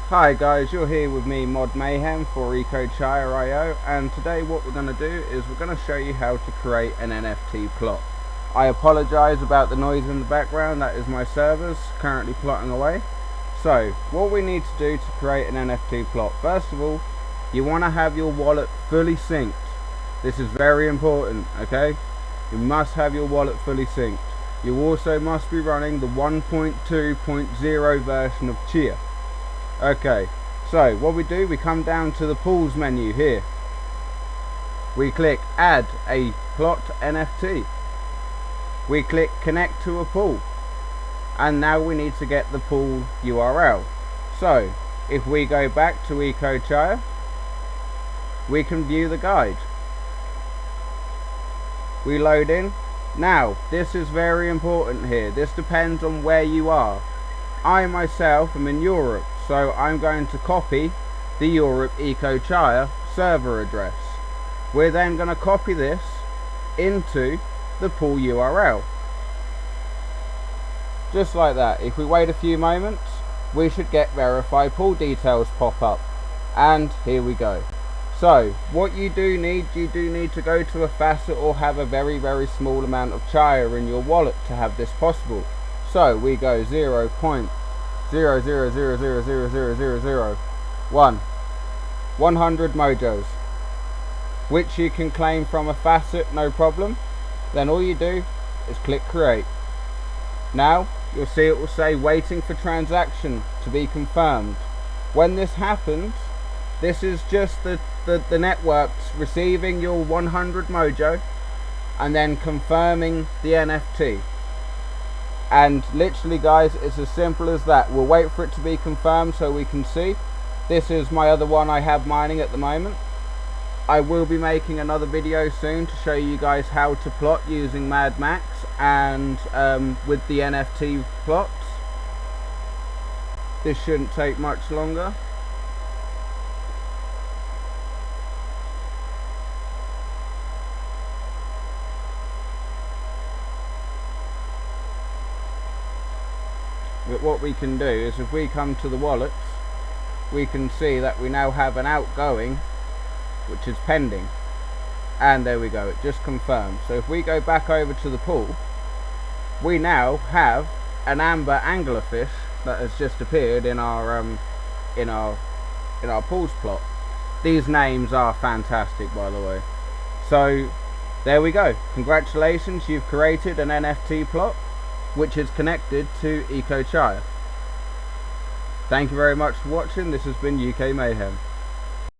Hi guys, you're here with me Mod Mayhem for Chia.io, and today what we're going to do is we're going to show you how to create an NFT plot. I apologise about the noise in the background, that is my servers currently plotting away. So what we need to do to create an NFT plot, first of all you want to have your wallet fully synced. This is very important, okay? You must have your wallet fully synced. You also must be running the 1.2.0 version of Chia. Okay, so what we do, we come down to the pools menu here. We click add a plot NFT. We click connect to a pool. And now we need to get the pool URL. So if we go back to Chia, we can view the guide. We load in. Now this is very important here. This depends on where you are. I myself am in Europe, so I'm going to copy the Europe Chia server address. We're then going to copy this into the pool URL. Just like that. If we wait a few moments, we should get verify pool details pop up. And here we go. So what you do need to go to a facet or have a very small amount of Chia in your wallet to have this possible. So we go 0.000000001 100 mojos, which you can claim from a facet, no problem. Then all you do is click create. Now you'll see it will say waiting for transaction to be confirmed. When this happens, this is just the networks receiving your 100 mojo and then confirming the NFT. And literally guys, it's as simple as that. We'll wait for it to be confirmed so we can see. This is my other one I have mining at the moment. I will be making another video soon to show you guys how to plot using Mad Max and with the NFT plots. This shouldn't take much longer. But what we can do is if we come to the wallets, we can see that we now have an outgoing which is pending, and there we go, it just confirmed. So if we go back over to the pool, we now have an amber anglerfish that has just appeared in our pools plot. These names are fantastic, by the way. So there we go, congratulations, you've created an NFT plot which is connected to Chia. Thank you very much for watching. This has been UK Mayhem.